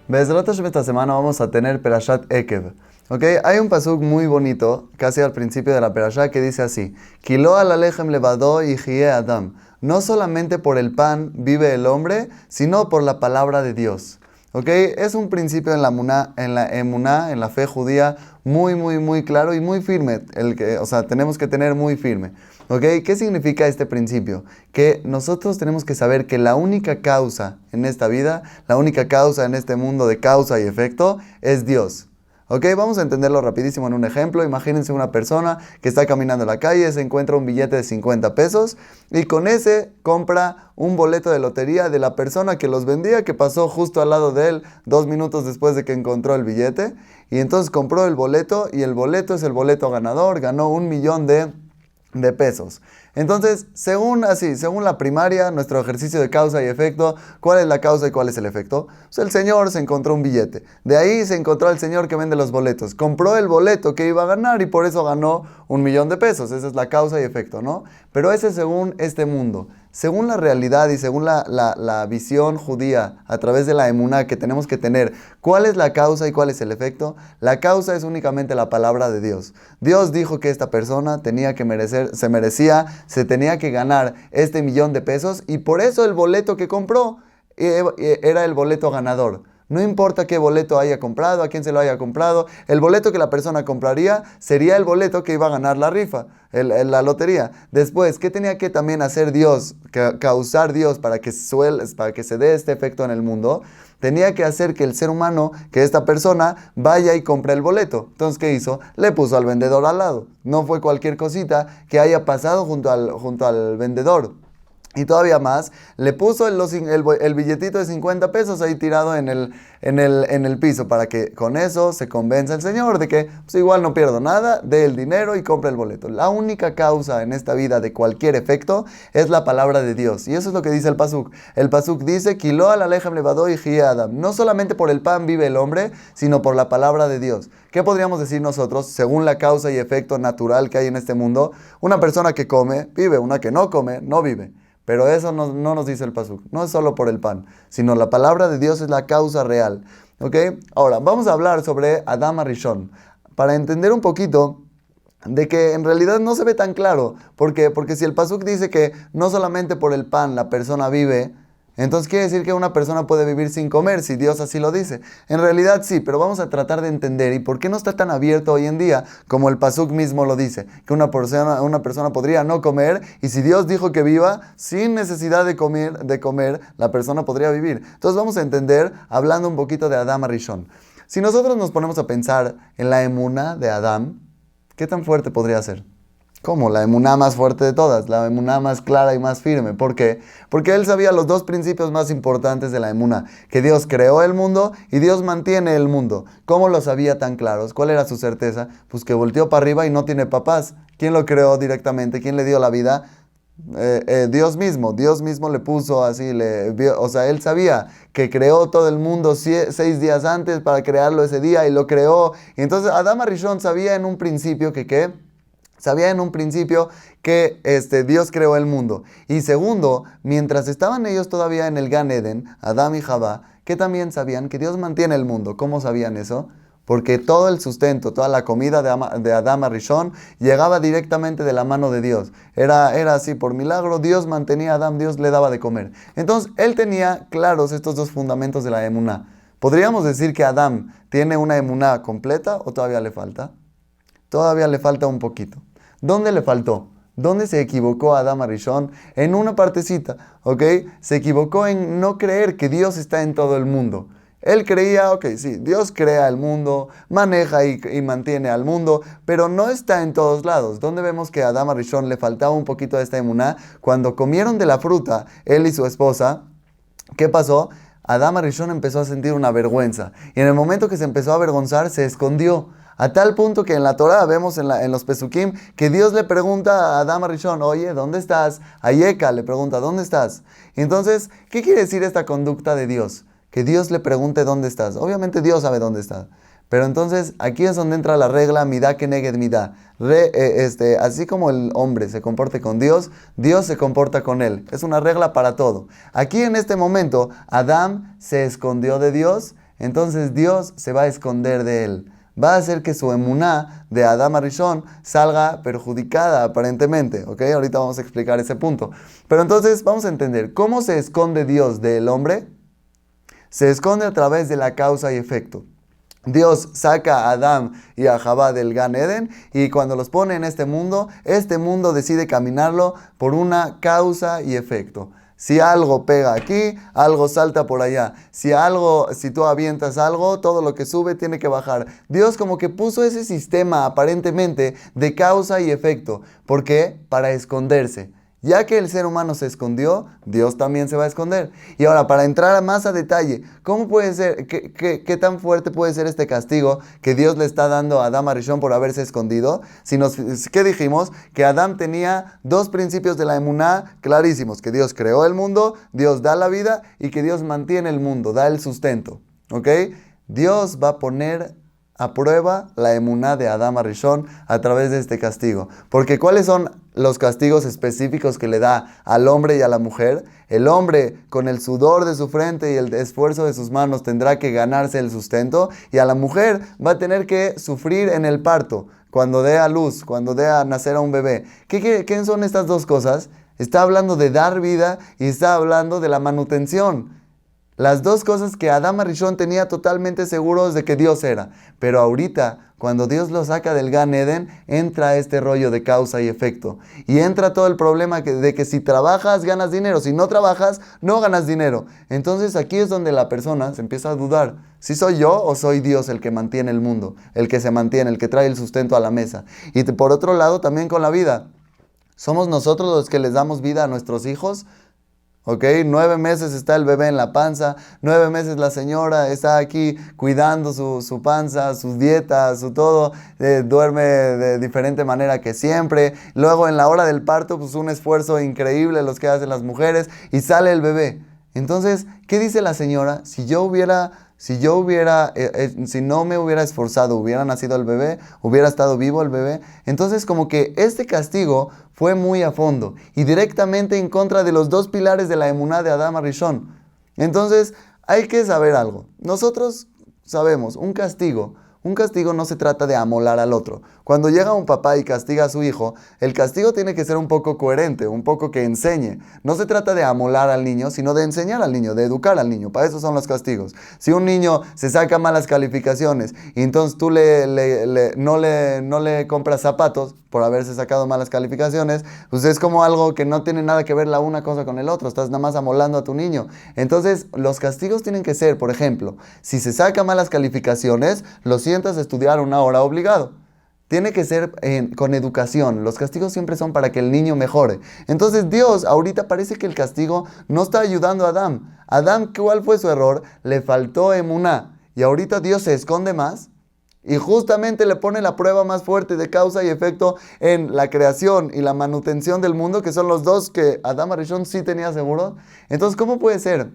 Be'ezrat Hashem, esta semana vamos a tener Perashat Ekev. ¿Ok? Hay un pasuk muy bonito, casi al principio de la Perashá, que dice así: Kilo al alechem levado yihye Adam. No solamente por el pan vive el hombre, sino por la palabra de Dios. ¿Ok? Es un principio en la emuná, en la fe judía, muy claro y muy firme. Tenemos que tener muy firme. ¿Ok? ¿Qué significa este principio? Que nosotros tenemos que saber que la única causa en esta vida, la única causa en este mundo de causa y efecto, es Dios. ¿Ok? Vamos a entenderlo rapidísimo en un ejemplo. Imagínense una persona que está caminando en la calle, se encuentra un billete de 50 pesos y con ese compra un boleto de lotería de la persona que los vendía, que pasó justo al lado de él 2 minutos después de que encontró el billete. Y entonces compró el boleto y el boleto es el boleto ganador, ganó 1.000.000 de pesos. Entonces, según la primaria, nuestro ejercicio de causa y efecto, ¿cuál es la causa y cuál es el efecto? Pues el señor se encontró un billete. De ahí se encontró el señor que vende los boletos. Compró el boleto que iba a ganar y por eso ganó 1.000.000 de pesos. Esa es la causa y efecto, ¿no? Pero ese es según este mundo. Según la realidad y según la visión judía a través de la emuná que tenemos que tener, ¿cuál es la causa y cuál es el efecto? La causa es únicamente la palabra de Dios. Dios dijo que esta persona se tenía que ganar este 1.000.000 de pesos y por eso el boleto que compró era el boleto ganador. No importa qué boleto haya comprado, a quién se lo haya comprado, el boleto que la persona compraría sería el boleto que iba a ganar la rifa, la lotería. Después, ¿qué tenía que también hacer Dios, causar Dios para que se dé este efecto en el mundo? Tenía que hacer que el ser humano, que esta persona, vaya y compre el boleto. Entonces, ¿qué hizo? Le puso al vendedor al lado. No fue cualquier cosita que haya pasado junto al vendedor. Y todavía más, le puso el billetito de 50 pesos ahí tirado en el piso para que con eso se convenza el señor de que pues igual no pierdo nada, dé el dinero y compre el boleto. La única causa en esta vida de cualquier efecto es la palabra de Dios. Y eso es lo que dice el pasuk. El pasuk dice: Kilo al alechem levado yihye Adam. No solamente por el pan vive el hombre, sino por la palabra de Dios. ¿Qué podríamos decir nosotros según la causa y efecto natural que hay en este mundo? Una persona que come, vive. Una que no come, no vive. Pero eso no nos dice el pasuk. No es solo por el pan, sino la palabra de Dios es la causa real. ¿Ok? Ahora, vamos a hablar sobre Adam Arishon. Para entender un poquito de que en realidad no se ve tan claro. ¿Por qué? Porque si el pasuk dice que no solamente por el pan la persona vive, entonces quiere decir que una persona puede vivir sin comer, si Dios así lo dice. En realidad sí, pero vamos a tratar de entender. ¿Y por qué no está tan abierto hoy en día como el pasuk mismo lo dice? Que una persona podría no comer, y si Dios dijo que viva, sin necesidad de comer, la persona podría vivir. Entonces vamos a entender hablando un poquito de Adam Arishon. Si nosotros nos ponemos a pensar en la emuná de Adam, ¿qué tan fuerte podría ser? ¿Cómo? La emuná más fuerte de todas, la emuná más clara y más firme. ¿Por qué? Porque él sabía los dos principios más importantes de la emuná: que Dios creó el mundo y Dios mantiene el mundo. ¿Cómo lo sabía tan claros? ¿Cuál era su certeza? Pues que volteó para arriba y no tiene papás. ¿Quién lo creó directamente? ¿Quién le dio la vida? Dios mismo le puso así, él sabía que creó todo el mundo 6 días antes para crearlo ese día y lo creó. Y entonces Adam Arishon sabía en un principio que Dios creó el mundo. Y segundo, mientras estaban ellos todavía en el Gan Eden, Adán y Javá, que también sabían que Dios mantiene el mundo. ¿Cómo sabían eso? Porque todo el sustento, toda la comida de Adam Arishon llegaba directamente de la mano de Dios. Era así, por milagro, Dios mantenía a Adam, Dios le daba de comer. Entonces, él tenía claros estos dos fundamentos de la emuná. ¿Podríamos decir que Adam tiene una emuná completa o todavía le falta? Todavía le falta un poquito. ¿Dónde le faltó? ¿Dónde se equivocó Adam Arishon? En una partecita, ¿ok? Se equivocó en no creer que Dios está en todo el mundo. Él creía, ok, sí, Dios crea el mundo, maneja y mantiene al mundo, pero no está en todos lados. ¿Dónde vemos que a Adam Arishon le faltaba un poquito de esta emuná? Cuando comieron de la fruta, él y su esposa, ¿qué pasó? Adam Arishon empezó a sentir una vergüenza. Y en el momento que se empezó a avergonzar, se escondió. A tal punto que en la Torah vemos en los Pesukim que Dios le pregunta a Adam Arishon: oye, ¿dónde estás? A Yeka le pregunta: ¿dónde estás? Y entonces, ¿qué quiere decir esta conducta de Dios? Que Dios le pregunte dónde estás. Obviamente Dios sabe dónde estás. Pero entonces aquí es donde entra la regla midá keneged midá. Así como el hombre se comporte con Dios, Dios se comporta con él. Es una regla para todo. Aquí en este momento, Adán se escondió de Dios. entonces Dios se va a esconder de él. Va a hacer que su emuná de Adam Arishon salga perjudicada aparentemente, ¿ok? Ahorita vamos a explicar ese punto. Pero entonces vamos a entender, ¿cómo se esconde Dios del hombre? Se esconde a través de la causa y efecto. Dios saca a Adán y a Javá del Gan Eden y cuando los pone en este mundo decide caminarlo por una causa y efecto. Si algo pega aquí, algo salta por allá. Si tú avientas algo, todo lo que sube tiene que bajar. Dios como que puso ese sistema aparentemente de causa y efecto. ¿Por qué? Para esconderse. Ya que el ser humano se escondió, Dios también se va a esconder. Y ahora, para entrar más a detalle, ¿cómo puede ser, qué tan fuerte puede ser este castigo que Dios le está dando a Adam Arishon por haberse escondido? ¿Qué dijimos? Que Adam tenía dos principios de la emuná clarísimos, que Dios creó el mundo, Dios da la vida y que Dios mantiene el mundo, da el sustento. ¿Ok? Dios va a poner a prueba la emuná de Adam Arishon a través de este castigo. Porque ¿cuáles son los castigos específicos que le da al hombre y a la mujer? El hombre con el sudor de su frente y el esfuerzo de sus manos tendrá que ganarse el sustento y a la mujer va a tener que sufrir en el parto, cuando dé a luz, cuando dé a nacer a un bebé. ¿Qué son estas dos cosas? Está hablando de dar vida y está hablando de la manutención. Las dos cosas que Adam Arishon tenía totalmente seguros de que Dios era. Pero ahorita, cuando Dios lo saca del Gan Eden, entra este rollo de causa y efecto. Y entra todo el problema de que si trabajas, ganas dinero. Si no trabajas, no ganas dinero. Entonces aquí es donde la persona se empieza a dudar. ¿Si soy yo o soy Dios el que mantiene el mundo? El que se mantiene, el que trae el sustento a la mesa. Y por otro lado, también con la vida. ¿Somos nosotros los que les damos vida a nuestros hijos? ¿Ok? 9 meses está el bebé en la panza, 9 meses la señora está aquí cuidando su panza, sus dietas, su todo, duerme de diferente manera que siempre. Luego en la hora del parto, pues un esfuerzo increíble los que hacen las mujeres y sale el bebé. Entonces, ¿qué dice la señora? Si no me hubiera esforzado, hubiera nacido el bebé, hubiera estado vivo el bebé. Entonces como que este castigo fue muy a fondo y directamente en contra de los dos pilares de la emuná de Adam Arishon. Entonces hay que saber algo. Nosotros sabemos, un castigo no se trata de amolar al otro. Cuando llega un papá y castiga a su hijo, el castigo tiene que ser un poco coherente, un poco que enseñe. No se trata de amolar al niño, sino de enseñar al niño, de educar al niño. Para eso son los castigos. Si un niño se saca malas calificaciones y entonces tú no le compras zapatos por haberse sacado malas calificaciones, pues es como algo que no tiene nada que ver la una cosa con el otro. Estás nada más amolando a tu niño. Entonces, los castigos tienen que ser, por ejemplo, si se saca malas calificaciones, lo sientas a estudiar 1 hora obligado. Tiene que ser con educación. Los castigos siempre son para que el niño mejore. Entonces Dios ahorita parece que el castigo no está ayudando a Adán. Adán, ¿cuál fue su error? Le faltó emuná. Y ahorita Dios se esconde más. Y justamente le pone la prueba más fuerte de causa y efecto en la creación y la manutención del mundo, que son los dos que Adam Arishon sí tenía seguro. Entonces, ¿cómo puede ser?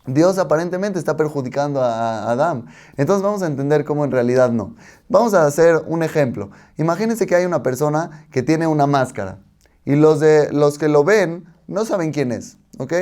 Dios aparentemente está perjudicando a Adán. Entonces vamos a entender cómo en realidad no. Vamos a hacer un ejemplo. Imagínense que hay una persona que tiene una máscara y los que lo ven no saben quién es, ¿ok?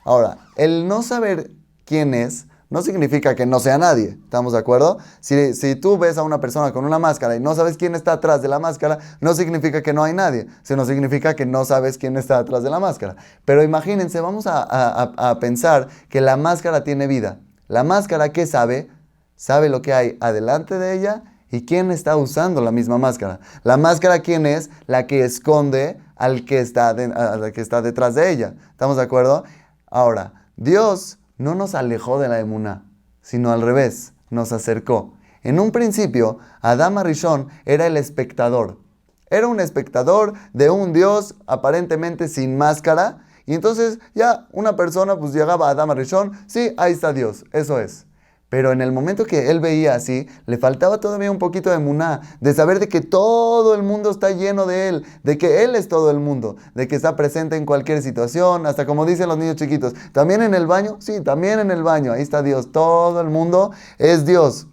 Ahora, el no saber quién es no significa que no sea nadie, ¿estamos de acuerdo? Si tú ves a una persona con una máscara y no sabes quién está atrás de la máscara, no significa que no hay nadie, sino significa que no sabes quién está atrás de la máscara. Pero imagínense, vamos a pensar que la máscara tiene vida. La máscara, ¿qué sabe? Sabe lo que hay adelante de ella y quién está usando la misma máscara. La máscara, ¿quién es? La que esconde al que está detrás de ella. ¿Estamos de acuerdo? Ahora, Dios no nos alejó de la emuná, sino al revés, nos acercó. En un principio, Adam Arishon era el espectador. Era un espectador de un Dios aparentemente sin máscara. Y entonces ya una persona pues llegaba a Adam Arishon, sí, ahí está Dios, eso es. Pero en el momento que él veía así, le faltaba todavía un poquito de emuná, de saber de que todo el mundo está lleno de él, de que él es todo el mundo, de que está presente en cualquier situación, hasta como dicen los niños chiquitos, ¿también en el baño? Sí, también en el baño, ahí está Dios, todo el mundo es Dios.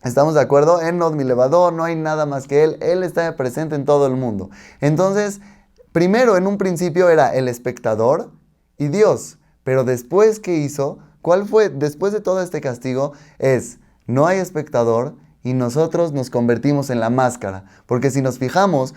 ¿Estamos de acuerdo? En Nod Milevador no hay nada más que él está presente en todo el mundo. Entonces, primero en un principio era el espectador y Dios, pero después, ¿qué hizo? ¿Cuál fue, después de todo este castigo? No hay espectador y nosotros nos convertimos en la máscara. Porque si nos fijamos,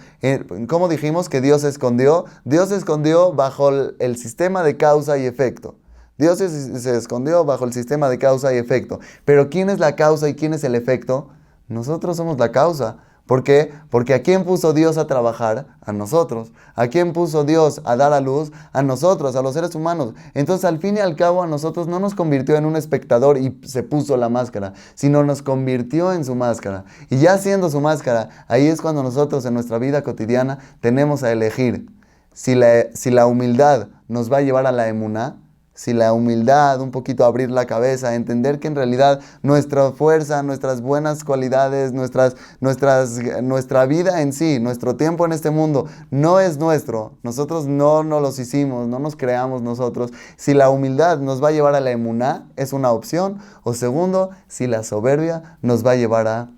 ¿cómo dijimos que Dios se escondió? Dios se escondió bajo el sistema de causa y efecto. Dios se escondió bajo el sistema de causa y efecto. Pero ¿quién es la causa y quién es el efecto? Nosotros somos la causa. ¿Por qué? Porque ¿a quién puso Dios a trabajar? A nosotros. ¿A quién puso Dios a dar a luz? A nosotros, a los seres humanos. Entonces, al fin y al cabo, a nosotros no nos convirtió en un espectador y se puso la máscara, sino nos convirtió en su máscara. Y ya siendo su máscara, ahí es cuando nosotros en nuestra vida cotidiana tenemos a elegir si la humildad nos va a llevar a la emuná, si la humildad, un poquito abrir la cabeza, entender que en realidad nuestra fuerza, nuestras buenas cualidades, nuestra vida en sí, nuestro tiempo en este mundo, no es nuestro. Nosotros no nos los hicimos, no nos creamos nosotros. Si la humildad nos va a llevar a la emuná, es una opción. O segundo, si la soberbia nos va a llevar a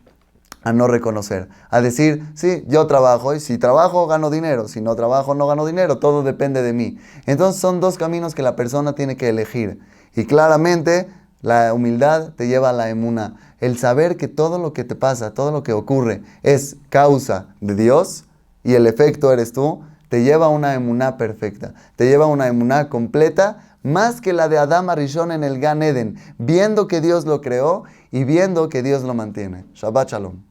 no reconocer, a decir, sí, yo trabajo y si trabajo gano dinero, si no trabajo no gano dinero, todo depende de mí. Entonces son dos caminos que la persona tiene que elegir y claramente la humildad te lleva a la emuná, el saber que todo lo que te pasa, todo lo que ocurre es causa de Dios y el efecto eres tú, te lleva a una emuná perfecta, te lleva a una emuná completa, más que la de Adán Arishon en el Gan Eden, viendo que Dios lo creó y viendo que Dios lo mantiene. Shabbat Shalom.